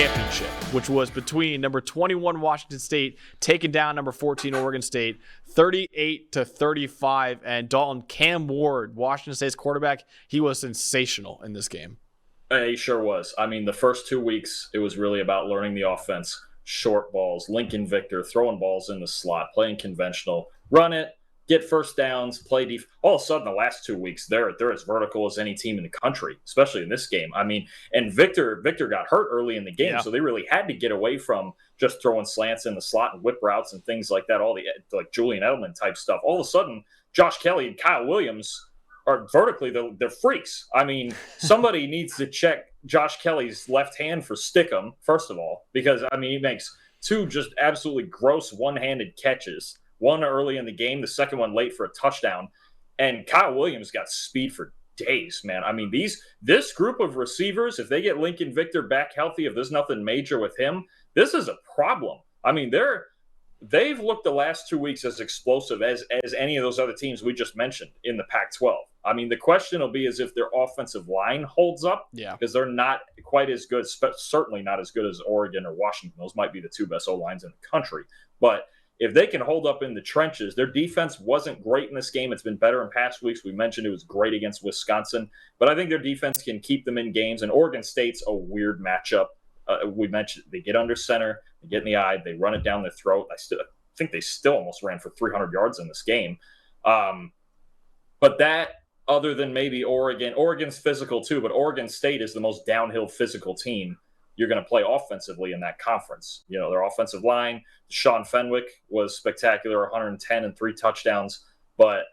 championship, which was between number 21 Washington State taking down number 14 Oregon State, 38-35. And Dalton, Cam Ward, Washington State's quarterback, he was sensational in this game. He sure was. I mean, the first 2 weeks, it was really about learning the offense, short balls, Lincoln Victor, throwing balls in the slot, playing conventional, run it, get first downs, play defense. All of a sudden, the last 2 weeks, they're as vertical as any team in the country, especially in this game. I mean, and Victor got hurt early in the game, so they really had to get away from just throwing slants in the slot and whip routes and things like that, all the like Julian Edelman type stuff. All of a sudden, Josh Kelly and Kyle Williams are vertically, they're freaks. I mean, somebody needs to check Josh Kelly's left hand for stickum, first of all, because, I mean, he makes two just absolutely gross one-handed catches. One early in the game, the second one late for a touchdown. And Kyle Williams got speed for days, man. I mean, this group of receivers, if they get Lincoln Victor back healthy, if there's nothing major with him, this is a problem. I mean, they've looked the last 2 weeks as explosive as any of those other teams we just mentioned in the Pac-12. I mean, the question will be is if their offensive line holds up, because they're not quite as good, certainly not as good as Oregon or Washington. Those might be the two best O-lines in the country. But if they can hold up in the trenches, their defense wasn't great in this game. It's been better in past weeks. We mentioned it was great against Wisconsin. But I think their defense can keep them in games. And Oregon State's a weird matchup. We mentioned they get under center, they get in the eye, they run it down their throat. I think they still almost ran for 300 yards in this game. But that, other than maybe Oregon's physical too, but Oregon State is the most downhill physical team you're going to play offensively in that conference. You know, their offensive line, Sean Fenwick was spectacular, 110 and 3 touchdowns. But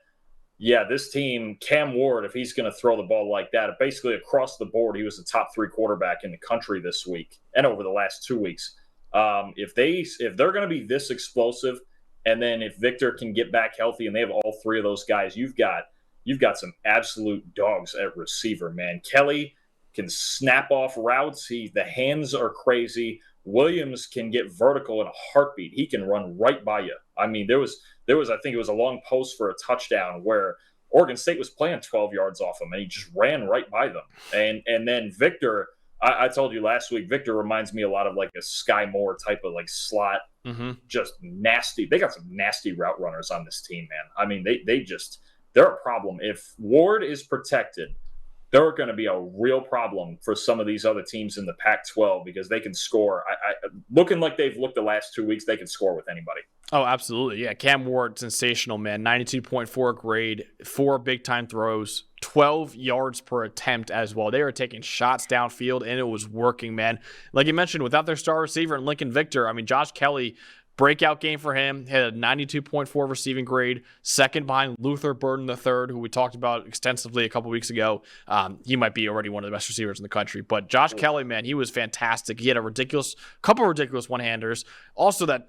yeah, this team, Cam Ward, if he's going to throw the ball like that, basically across the board, he was the top 3 quarterback in the country this week and over the last 2 weeks. If they're going to be this explosive, and then if Victor can get back healthy and they have all 3 of those guys, you've got some absolute dogs at receiver, man. Kelly can snap off routes. The hands are crazy. Williams can get vertical in a heartbeat. He can run right by you. I mean, there was I think it was a long post for a touchdown where Oregon State was playing 12 yards off him, and he just ran right by them. And then Victor, I told you last week, Victor reminds me a lot of like a Sky Moore type of like slot, just nasty. They got some nasty route runners on this team, man. I mean, they're a problem. If Ward is protected, they're going to be a real problem for some of these other teams in the Pac-12 because they can score. Looking like they've looked the last 2 weeks, they can score with anybody. Oh, absolutely. Yeah, Cam Ward, sensational, man. 92.4 grade, 4 big-time throws, 12 yards per attempt as well. They were taking shots downfield, and it was working, man. Like you mentioned, without their star receiver and Lincoln Victor, I mean, Josh Kelly, breakout game for him, had a 92.4 receiving grade, second behind Luther Burden III, who we talked about extensively a couple weeks ago. He might be already one of the best receivers in the country. But Josh Kelly, man, he was fantastic. He had couple of ridiculous one-handers. Also, one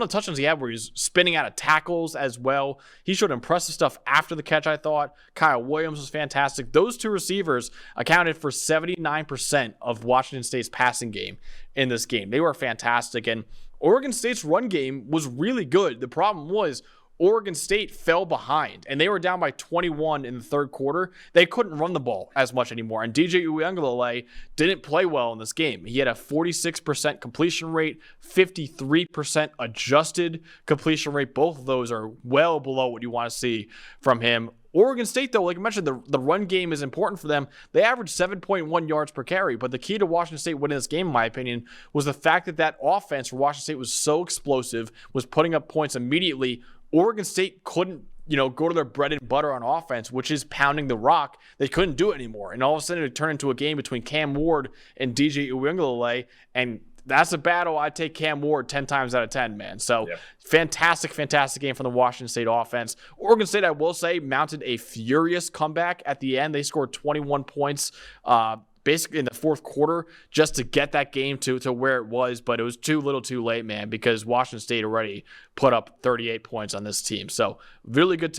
of the touchdowns he had where he was spinning out of tackles as well. He showed impressive stuff after the catch, I thought. Kyle Williams was fantastic. Those 2 receivers accounted for 79% of Washington State's passing game in this game. They were fantastic, and Oregon State's run game was really good. The problem was Oregon State fell behind, and they were down by 21 in the third quarter. They couldn't run the ball as much anymore, and DJ Uiagalelei didn't play well in this game. He had a 46% completion rate, 53% adjusted completion rate. Both of those are well below what you want to see from him. Oregon State, though, like I mentioned, the run game is important for them. They averaged 7.1 yards per carry, but the key to Washington State winning this game, in my opinion, was the fact that offense for Washington State was so explosive, was putting up points immediately. Oregon State couldn't, go to their bread and butter on offense, which is pounding the rock. They couldn't do it anymore. And all of a sudden, it turned into a game between Cam Ward and DJ Uiagalelei, and that's a battle. I'd take Cam Ward 10 times out of 10, man. So fantastic game from the Washington State offense. Oregon State, I will say, mounted a furious comeback at the end. They scored 21 points basically in the fourth quarter just to get that game to where it was, but it was too little too late, man, because Washington State already put up 38 points on this team. So really good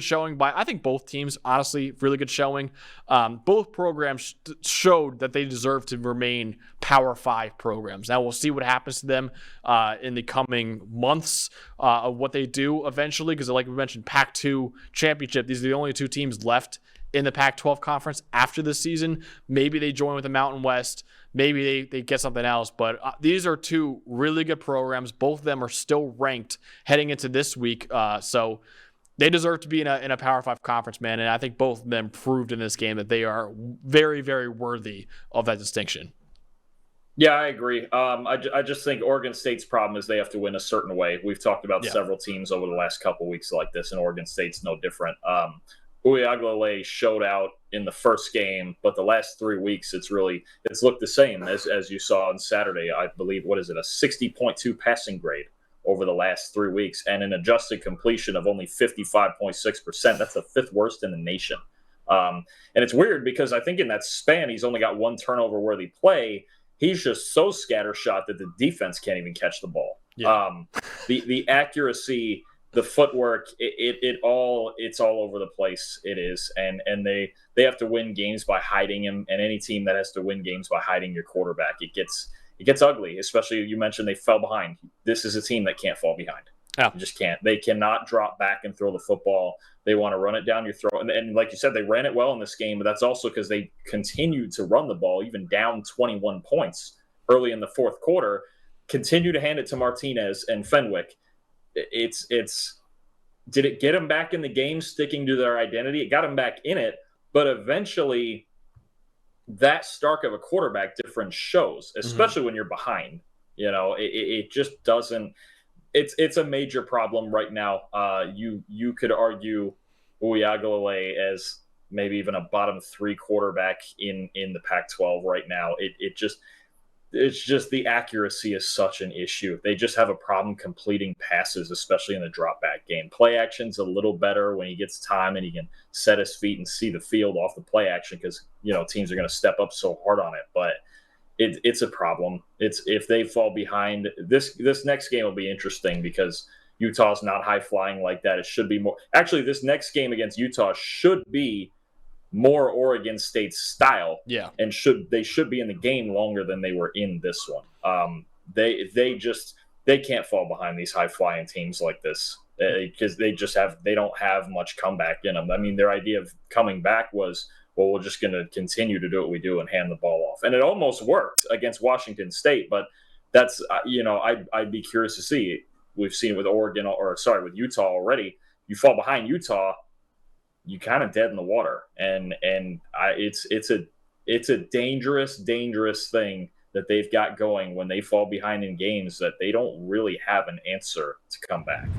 showing by, I think, both teams, honestly, really good showing. Both programs showed that they deserve to remain Power 5 programs. Now we'll see what happens to them in the coming months of what they do eventually, because like we mentioned, Pac-2 championship, these are the only 2 teams left in the Pac-12 conference after this season. Maybe they join with the Mountain West. Maybe they get something else. But these are two really good programs. Both of them are still ranked heading into this week. So they deserve to be in a Power 5 conference, man. And I think both of them proved in this game that they are very, very worthy of that distinction. Yeah, I agree. I just think Oregon State's problem is they have to win a certain way. We've talked about several teams over the last couple of weeks like this, and Oregon State's no different. Uiagalelei showed out in the first game, but the last 3 weeks it's looked the same as you saw on Saturday. I believe, what is it, a 60.2 passing grade over the last 3 weeks, and an adjusted completion of only 55.6%. That's the fifth worst in the nation. And it's weird because I think in that span he's only got one turnover worthy play. He's just so scattershot that the defense can't even catch the ball. Yeah. The accuracy, the footwork, it's all over the place. It is, and they have to win games by hiding him. And any team that has to win games by hiding your quarterback, it gets ugly. Especially, you mentioned they fell behind. This is a team that can't fall behind. Yeah. You just can't. They cannot drop back and throw the football. They want to run it down your throat. And like you said, they ran it well in this game, but that's also because they continued to run the ball, even down 21 points early in the fourth quarter. Continue to hand it to Martinez and Fenwick. Did it get them back in the game, sticking to their identity? It got them back in it, but eventually that stark of a quarterback difference shows, especially when you're behind. It just doesn't. It's a major problem right now. You could argue Uiagalelei as maybe even a bottom 3 quarterback in the Pac-12 right now. It's just the accuracy is such an issue. They just have a problem completing passes, especially in the drop back game. Play action's a little better when he gets time and he can set his feet and see the field off the play action because teams are going to step up so hard on it, but. It's a problem. If they fall behind, this next game will be interesting because Utah's not high flying like that. It should be more. Actually, this next game against Utah should be more Oregon State style. Yeah, and they should be in the game longer than they were in this one. They can't fall behind these high flying teams like this because they don't have much comeback in them. I mean, their idea of coming back was, well, we're just going to continue to do what we do and hand the ball off. And it almost worked against Washington State, but that's, I'd be curious to see. We've seen it with with Utah already. You fall behind Utah, you kind of dead in the water. And it's a dangerous thing that they've got going when they fall behind in games that they don't really have an answer to come back.